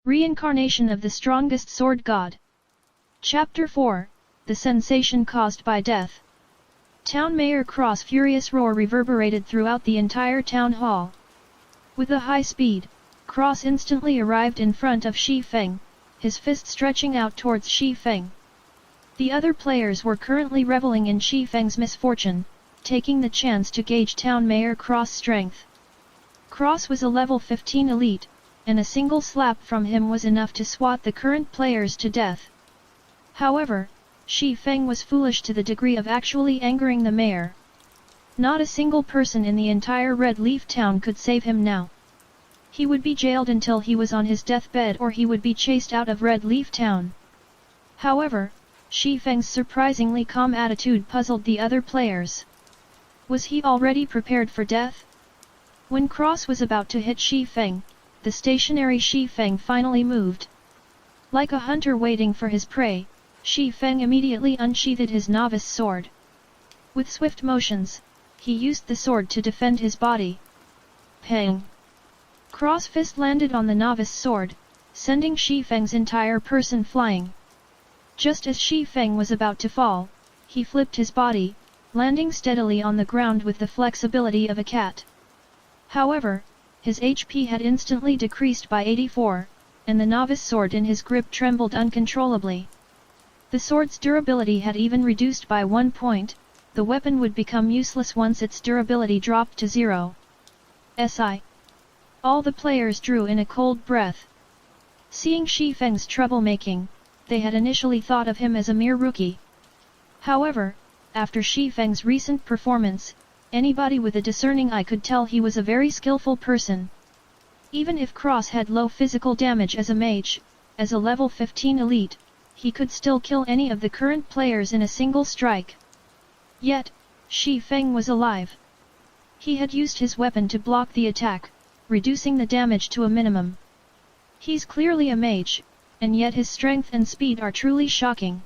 Reincarnation of the strongest sword god. Chapter 4, The sensation caused by death. Town Mayor Cross' furious roar reverberated throughout the entire town hall. With a high speed, Cross instantly arrived in front of Shi Feng, his fist stretching out towards Shi Feng. The other players were currently reveling in Shi Feng's misfortune, taking the chance to gauge Town Mayor Cross' strength. Cross was a level 15 elite, and a single slap from him was enough to swat the current players to death. However, Shi Feng was foolish to the degree of actually angering the mayor. Not a single person in the entire Red Leaf Town could save him now. He would be jailed until he was on his deathbed, or he would be chased out of Red Leaf Town. However, Shi Feng's surprisingly calm attitude puzzled the other players. Was he already prepared for death? When Cross was about to hit Shi Feng, the stationary Shi Feng finally moved. Like a hunter waiting for his prey, Shi Feng immediately unsheathed his novice sword. With swift motions, he used the sword to defend his body. Pang! Cross fist landed on the novice sword, sending Shi Feng's entire person flying. Just as Shi Feng was about to fall, he flipped his body, landing steadily on the ground with the flexibility of a cat. However, his HP had instantly decreased by 84, and the novice sword in his grip trembled uncontrollably. The sword's durability had even reduced by 1 point, the weapon would become useless once its durability dropped to 0. All the players drew in a cold breath. Seeing Shi Feng's troublemaking, they had initially thought of him as a mere rookie. However, after Shi Feng's recent performance, anybody with a discerning eye could tell he was a very skillful person. Even if Cross had low physical damage as a mage, as a level 15 elite, he could still kill any of the current players in a single strike. Yet, Shi Feng was alive. He had used his weapon to block the attack, reducing the damage to a minimum. He's clearly a mage, and yet his strength and speed are truly shocking.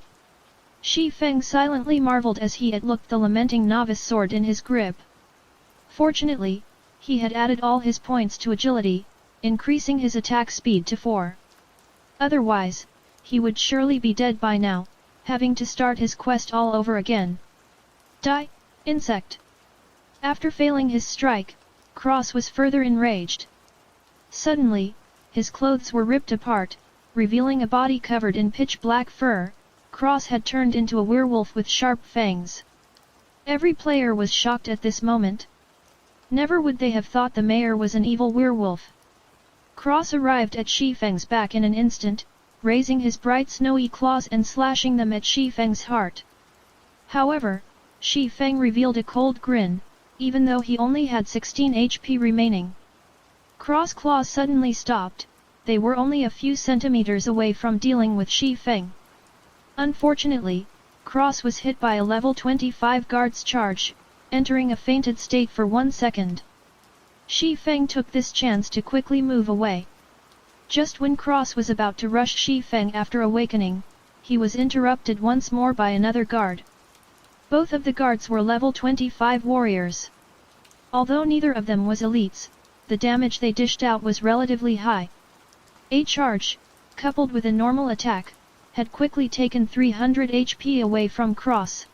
Shi Feng silently marveled as he had looked the lamenting novice sword in his grip. Fortunately, he had added all his points to agility, increasing his attack speed to 4. Otherwise, he would surely be dead by now, having to start his quest all over again. Die, insect! After failing his strike, Cross was further enraged. Suddenly, his clothes were ripped apart, revealing a body covered in pitch-black fur. Cross had turned into a werewolf with sharp fangs. Every player was shocked at this moment. Never would they have thought the mayor was an evil werewolf. Cross arrived at Shi Feng's back in an instant, raising his bright snowy claws and slashing them at Shi Feng's heart. However, Shi Feng revealed a cold grin, even though he only had 16 HP remaining. Cross' claws suddenly stopped. They were only a few centimeters away from dealing with Shi Feng. Unfortunately, Cross was hit by a level 25 guard's charge, entering a fainted state for 1 second. Shi Feng took this chance to quickly move away. Just when Cross was about to rush Shi Feng after awakening, he was interrupted once more by another guard. Both of the guards were level 25 warriors. Although neither of them was elites, the damage they dished out was relatively high. A charge, coupled with a normal attack, had quickly taken 300 HP away from Cross.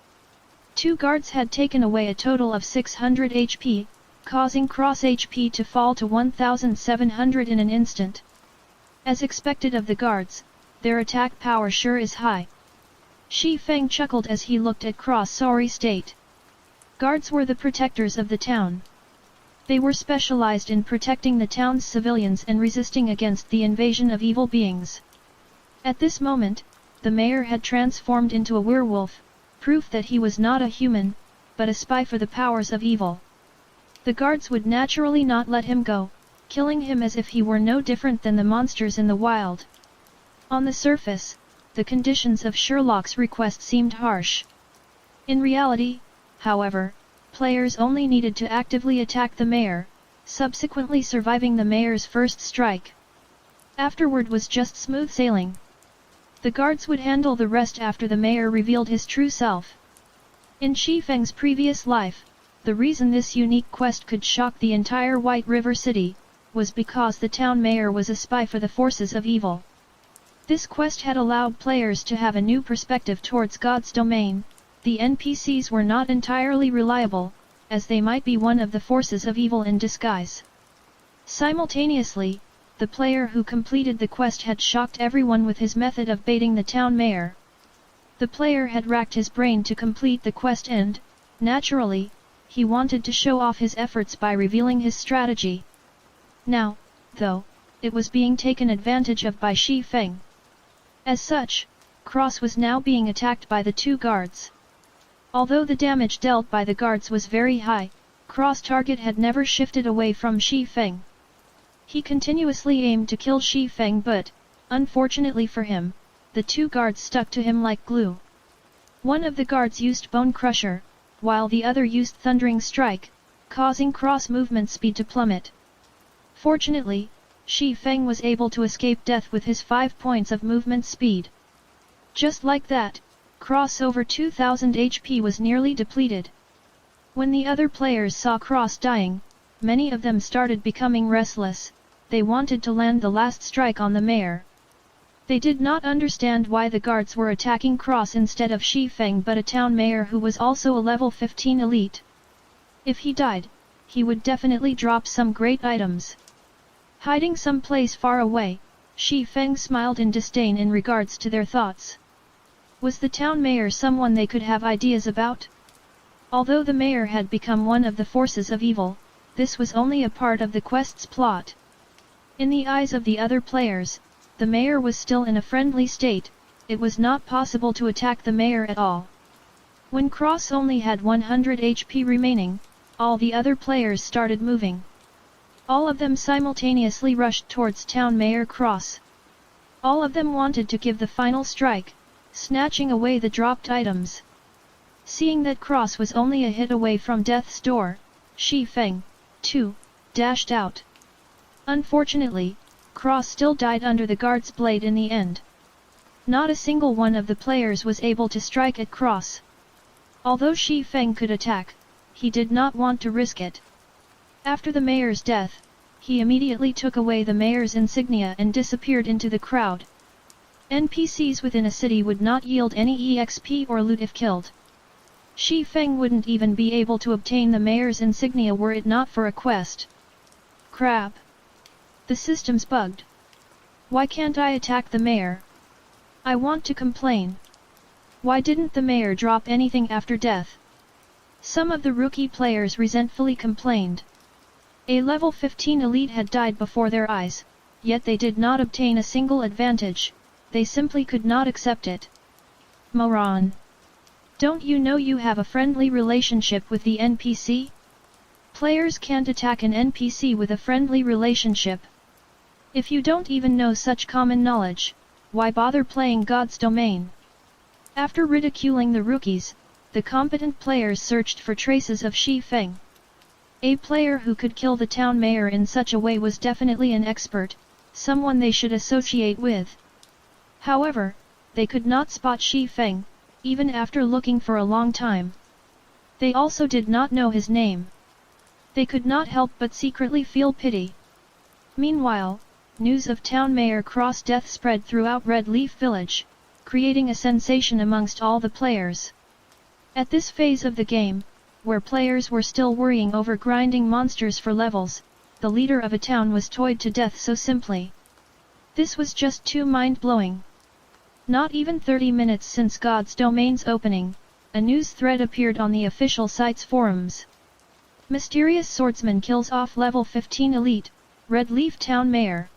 2 guards had taken away a total of 600 HP, causing Cross HP to fall to 1700 in an instant. As expected of the guards, their attack power sure is high. Shi Feng chuckled as he looked at Cross' sorry state. Guards were the protectors of the town. They were specialized in protecting the town's civilians and resisting against the invasion of evil beings. At this moment, the mayor had transformed into a werewolf, proof that he was not a human, but a spy for the powers of evil. The guards would naturally not let him go, killing him as if he were no different than the monsters in the wild. On the surface, the conditions of Sherlock's request seemed harsh. In reality, however, players only needed to actively attack the mayor, subsequently surviving the mayor's first strike. Afterward was just smooth sailing. The guards would handle the rest after the mayor revealed his true self. In Shi Feng's previous life, the reason this unique quest could shock the entire White River City, was because the town mayor was a spy for the forces of evil. This quest had allowed players to have a new perspective towards God's domain. The NPCs were not entirely reliable, as they might be one of the forces of evil in disguise. Simultaneously, the player who completed the quest had shocked everyone with his method of baiting the town mayor. The player had racked his brain to complete the quest and, naturally, he wanted to show off his efforts by revealing his strategy. Now, though, it was being taken advantage of by Shi Feng. As such, Cross was now being attacked by the two guards. Although the damage dealt by the guards was very high, Cross' target had never shifted away from Shi Feng. He continuously aimed to kill Shi Feng, but, unfortunately for him, the two guards stuck to him like glue. One of the guards used Bone Crusher, while the other used Thundering Strike, causing Cross' movement speed to plummet. Fortunately, Shi Feng was able to escape death with his 5 points of movement speed. Just like that, Cross over 2000 HP was nearly depleted. When the other players saw Cross dying, many of them started becoming restless. They wanted to land the last strike on the mayor. They did not understand why the guards were attacking Cross instead of Shi Feng but a town mayor who was also a level 15 elite. If he died, he would definitely drop some great items. Hiding someplace far away, Shi Feng smiled in disdain in regards to their thoughts. Was the town mayor someone they could have ideas about? Although the mayor had become one of the forces of evil, this was only a part of the quest's plot. In the eyes of the other players, the mayor was still in a friendly state. It was not possible to attack the mayor at all. When Cross only had 100 HP remaining, all the other players started moving. All of them simultaneously rushed towards town mayor Cross. All of them wanted to give the final strike, snatching away the dropped items. Seeing that Cross was only a hit away from death's door, Shi Feng, too, dashed out. Unfortunately, Cross still died under the guard's blade in the end. Not a single one of the players was able to strike at Cross. Although Shi Feng could attack, he did not want to risk it. After the mayor's death, he immediately took away the mayor's insignia and disappeared into the crowd. NPCs within a city would not yield any EXP or loot if killed. Shi Feng wouldn't even be able to obtain the mayor's insignia were it not for a quest. Crap! The system's bugged. Why can't I attack the mayor? I want to complain. Why didn't the mayor drop anything after death? Some of the rookie players resentfully complained. A level 15 elite had died before their eyes, yet they did not obtain a single advantage. They simply could not accept it. Moron! Don't you know you have a friendly relationship with the NPC? Players can't attack an NPC with a friendly relationship. If you don't even know such common knowledge, why bother playing God's domain? After ridiculing the rookies, the competent players searched for traces of Shi Feng. A player who could kill the town mayor in such a way was definitely an expert, someone they should associate with. However, they could not spot Shi Feng, even after looking for a long time. They also did not know his name. They could not help but secretly feel pity. Meanwhile, news of town mayor Cross' death spread throughout Red Leaf Village, creating a sensation amongst all the players. At this phase of the game, where players were still worrying over grinding monsters for levels, the leader of a town was toyed to death so simply. This was just too mind-blowing. Not even 30 minutes since God's domain's opening, a news thread appeared on the official site's forums. Mysterious swordsman kills off level 15 elite, Red Leaf Town Mayor.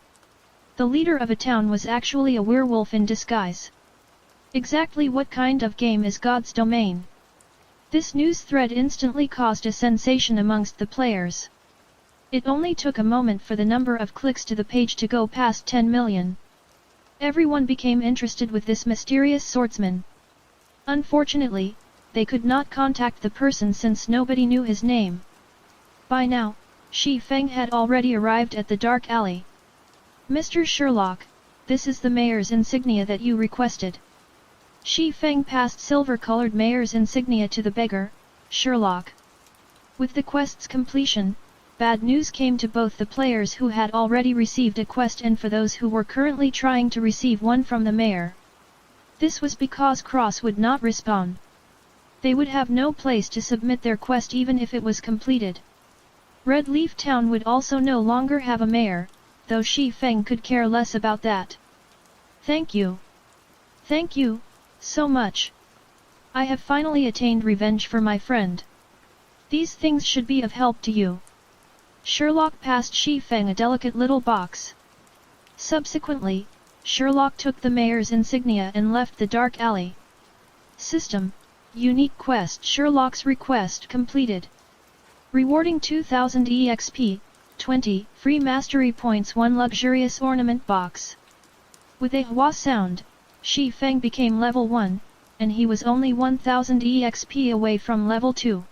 The leader of a town was actually a werewolf in disguise. Exactly what kind of game is God's domain? This news thread instantly caused a sensation amongst the players. It only took a moment for the number of clicks to the page to go past 10 million. Everyone became interested with this mysterious swordsman. Unfortunately, they could not contact the person since nobody knew his name. By now, Shi Feng had already arrived at the dark alley. Mr. Sherlock, this is the mayor's insignia that you requested. Shi Feng passed silver-colored mayor's insignia to the beggar, Sherlock. With the quest's completion, bad news came to both the players who had already received a quest and for those who were currently trying to receive one from the mayor. This was because Cross would not respawn. They would have no place to submit their quest even if it was completed. Red Leaf Town would also no longer have a mayor, though Shi Feng could care less about that. Thank you. Thank you, so much. I have finally attained revenge for my friend. These things should be of help to you. Sherlock passed Shi Feng a delicate little box. Subsequently, Sherlock took the mayor's insignia and left the dark alley. System, unique quest. Sherlock's request completed. Rewarding 2000 EXP, 20 free mastery points, 1 luxurious ornament box. With a hua sound, Shi Feng became level 1, and he was only 1000 EXP away from level 2.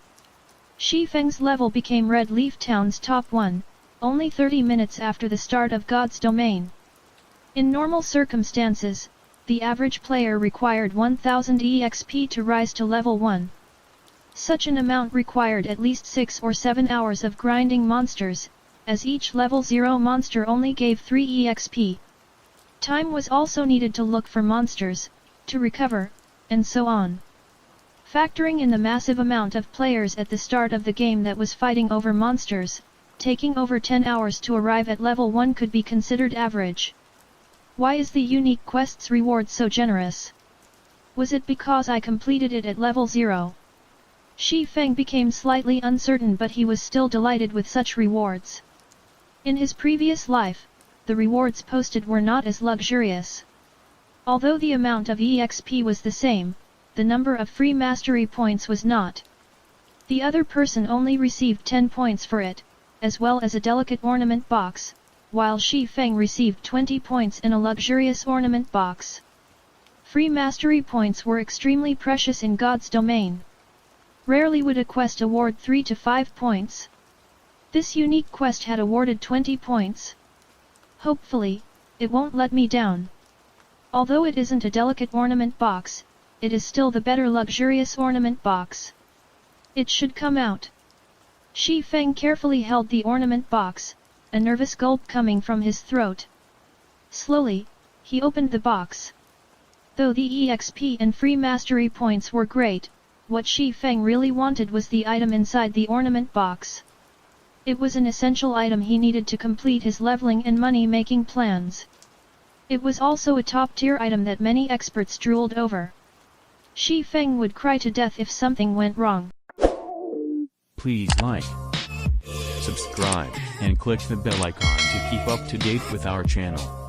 Shi Feng's level became Red Leaf Town's top 1, only 30 minutes after the start of God's Domain. In normal circumstances, the average player required 1000 EXP to rise to level 1. Such an amount required at least 6 or 7 hours of grinding monsters, as each level 0 monster only gave 3 EXP. Time was also needed to look for monsters, to recover, and so on. Factoring in the massive amount of players at the start of the game that was fighting over monsters, taking over 10 hours to arrive at level 1 could be considered average. Why is the unique quest's reward so generous? Was it because I completed it at level 0? Shi Feng became slightly uncertain, but he was still delighted with such rewards. In his previous life, the rewards posted were not as luxurious. Although the amount of EXP was the same, the number of free mastery points was not. The other person only received 10 points for it, as well as a delicate ornament box, while Shi Feng received 20 points in a luxurious ornament box. Free mastery points were extremely precious in God's Domain. Rarely would a quest award 3 to 5 points. This unique quest had awarded 20 points. Hopefully, it won't let me down. Although it isn't a delicate ornament box, it is still the better luxurious ornament box. It should come out. Shi Feng carefully held the ornament box, a nervous gulp coming from his throat. Slowly, he opened the box. Though the EXP and free mastery points were great, what Shi Feng really wanted was the item inside the ornament box. It was an essential item he needed to complete his leveling and money-making plans. It was also a top-tier item that many experts drooled over. Shi Feng would cry to death if something went wrong. Please like, subscribe, and click the bell icon to keep up to date with our channel.